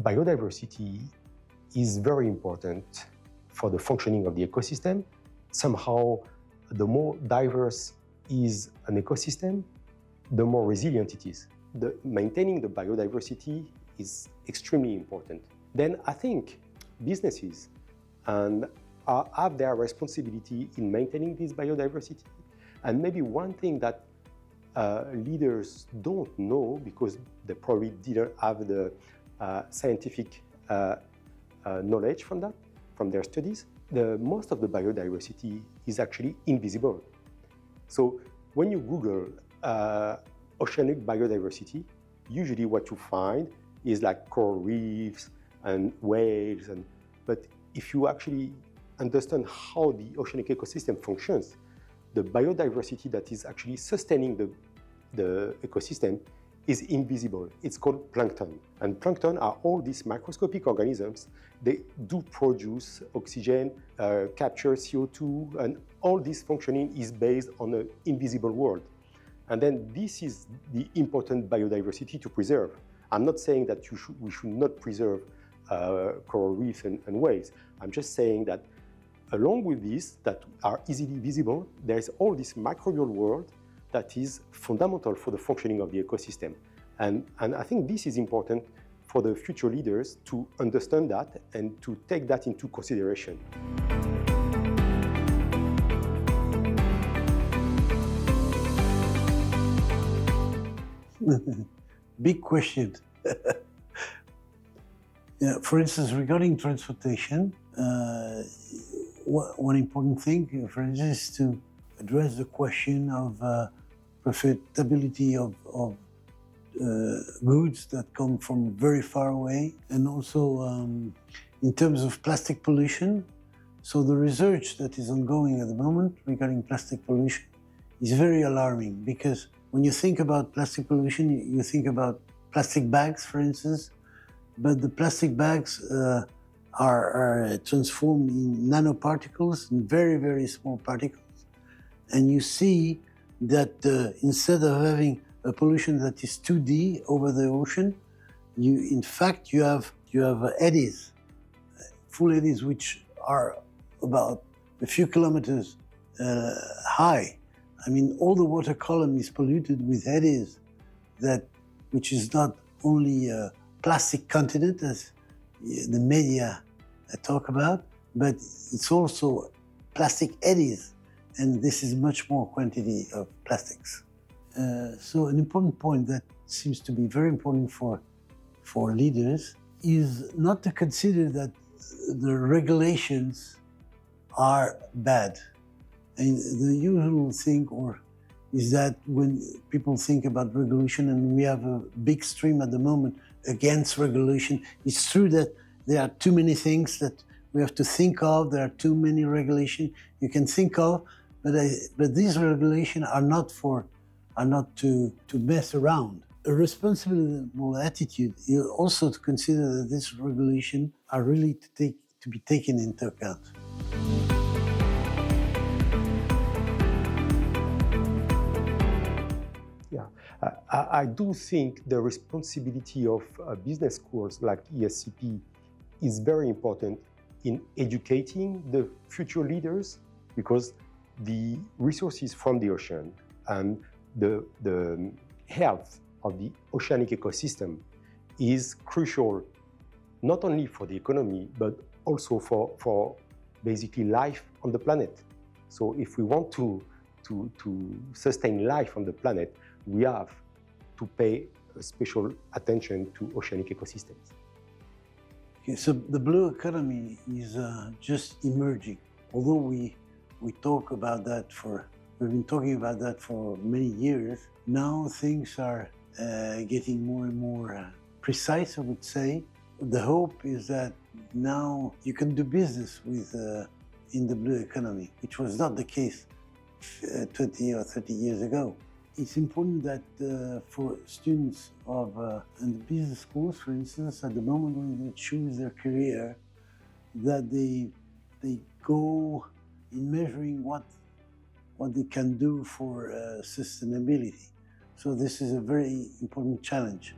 biodiversity is very important for the functioning of the ecosystem. Somehow, the more diverse is an ecosystem, the more resilient it is. Maintaining the biodiversity is extremely important. Then I think businesses have their responsibility in maintaining this biodiversity. And maybe one thing that leaders don't know, because they probably didn't have the scientific knowledge from their studies, most of the biodiversity is actually invisible. So when you Google oceanic biodiversity, usually what you find is like coral reefs and whales. But if you actually understand how the oceanic ecosystem functions, the biodiversity that is actually sustaining the ecosystem is invisible. It's called plankton. And plankton are all these microscopic organisms. They do produce oxygen, capture CO2, and all this functioning is based on an invisible world. And then this is the important biodiversity to preserve. I'm not saying that we should not preserve coral reefs and whales. I'm just saying that along with these that are easily visible, there is all this microbial world that is fundamental for the functioning of the ecosystem. And I think this is important for the future leaders to understand that and to take that into consideration. Big question. Yeah, for instance, regarding transportation, one important thing, for instance, is to address the question of profitability of goods that come from very far away, and also in terms of plastic pollution. So the research that is ongoing at the moment regarding plastic pollution is very alarming, because when you think about plastic pollution, you think about plastic bags, for instance, but the plastic bags are transformed in nanoparticles, in very, very small particles. And you see that instead of having a pollution that is 2D over the ocean, in fact you have eddies, full eddies, which are about a few kilometers high. I mean, all the water column is polluted with eddies, which is not only a plastic continent, as the media talk about, but it's also plastic eddies, and this is much more quantity of plastics. So an important point that seems to be very important for leaders is not to consider that the regulations are bad. And the usual thing is that when people think about regulation, and we have a big stream at the moment against regulation, it's true that there are too many things that we have to think of, there are too many regulations you can think of, but these regulations are not to mess around. A responsible attitude is also to consider that these regulations are really to be taken into account. Yeah, I do think the responsibility of business schools like ESCP is very important in educating the future leaders, because the resources from the ocean and the health of the oceanic ecosystem is crucial, not only for the economy, but also for basically life on the planet. So if we want to sustain life on the planet, we have to pay special attention to oceanic ecosystems. Okay, so the blue economy is just emerging. Although we talk about that we've been talking about that for many years, now things are getting more and more precise, I would say. The hope is that now you can do business in the blue economy, which was not the case 20 or 30 years ago. It's important that for students in the business schools, for instance, at the moment when they choose their career, that they go in measuring what they can do for sustainability. So this is a very important challenge.